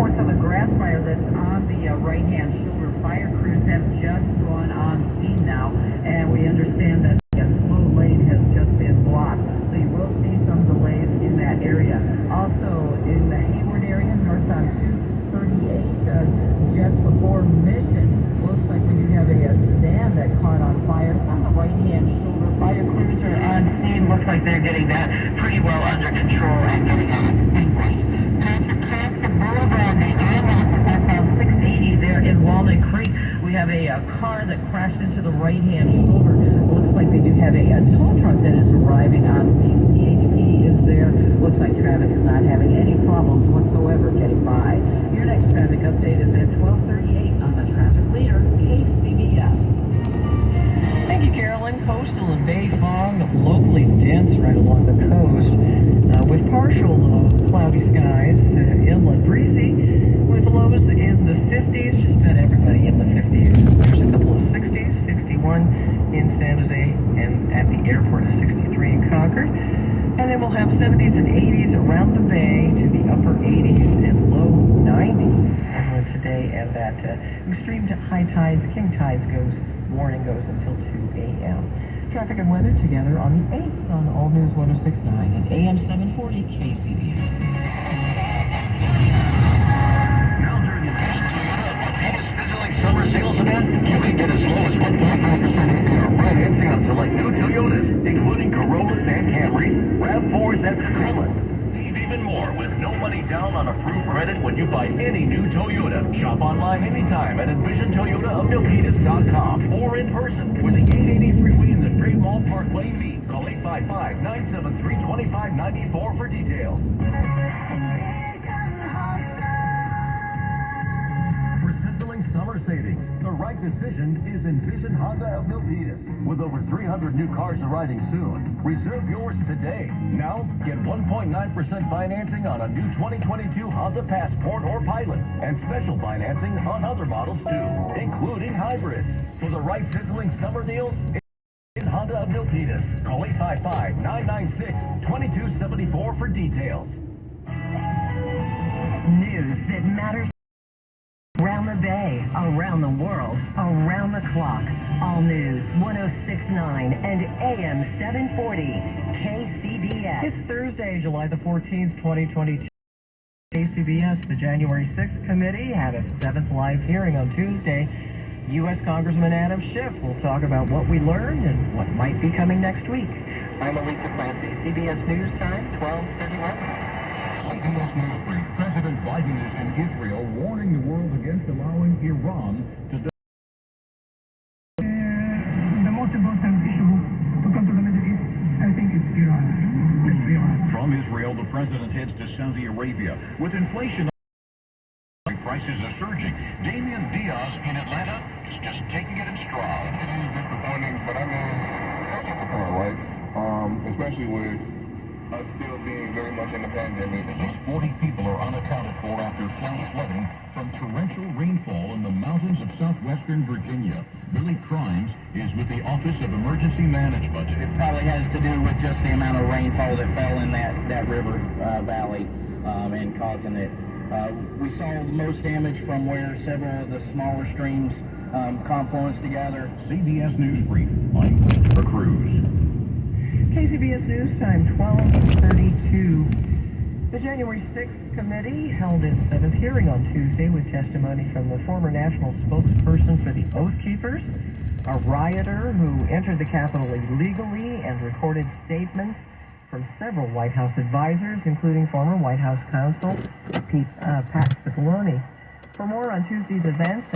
reports of a grass fire that's on the right-hand shoulder. Fire crews have just gone on scene now, and we understand that the slow lane has just been blocked. So you will see some delays in that area. Also, in the Hayward area, north on 238, just before Mission, looks like we do have a sedan that caught on fire. It's on the right-hand shoulder. Fire crews are on scene. Looks like they're getting that pretty well under control and getting on in Walnut Creek. We have a car that crashed into the right-hand shoulder. Looks like they do have a tow truck that is arriving on scene. CHP is there. Looks like traffic is not having any problems whatsoever getting by. Your next traffic update is at 12:38 on the traffic leader, KCBS. Thank you, Carolyn. Coastal and bay fog, locally dense right along the coast, with partial cloudy skies, inland breezy, with lows in the 50s, just about everybody in the 50s. There's a couple of 60s, 61 in San Jose, and at the airport is 63 in Concord. And then we'll have 70s and 80s around the bay to the upper 80s and low 90s inland today, and that extreme to high tides, king tides warning goes until 2 a.m. Traffic and weather together on the 8th on All News 106.9 and AM 740 KCBS. Summer sales event, you can get as low as 1.5% APR financing on select new Toyotas, including Corollas and Camrys, RAV4s, and Tacomas. Save even more with no money down on approved credit when you buy any new Toyota. Shop online anytime at EnvisionToyota.milpitas.com or in person with the 880 freeway in the Great Mall Parkway meet. Call 855-973-2594 for details. Summer savings. The right decision is Envision Honda of Milpitas. With over 300 new cars arriving soon, reserve yours today. Now, get 1.9% financing on a new 2022 Honda Passport or Pilot, and special financing on other models too, including hybrids. For the right sizzling summer deals, it's Honda of Milpitas. Call 855-996-2274 for details. News that matters. Around the bay, around the world, around the clock. All News 106.9 and AM 740 KCBS. It's Thursday, July the 14th, 2022. KCBS, the January 6th committee, had its 7th live hearing on Tuesday. U.S. Congressman Adam Schiff will talk about what we learned and what might be coming next week. I'm Elisa Clancy, CBS News Time, 12:31. CBS News Brief. President Biden is in Israel warning the world against allowing Iran to... The most important issue to come to the Middle East, I think it's Iran. It's Iran. From Israel, the president heads to Saudi Arabia. With inflation, prices are surging. Damian Diaz in Atlanta is just taking it in stride. It is disappointing, but I mean, that's just the point, right? Especially with us still being very much in the pandemic. At least 40 people are unaccounted for after flash flooding from torrential rainfall in the mountains of southwestern Virginia. Billy Crimes is with the Office of Emergency Management. It probably has to do with just the amount of rainfall that fell in that river valley and causing it. We saw the most damage from where several of the smaller streams confluenced together. CBS News Brief. I'm Christopher Cruz. KCBS News Time, 12:32. The January 6th committee held its 7th hearing on Tuesday with testimony from the former national spokesperson for the Oath Keepers, a rioter who entered the Capitol illegally, and recorded statements from several White House advisors, including former White House counsel Pat Cipollone. For more on Tuesday's events,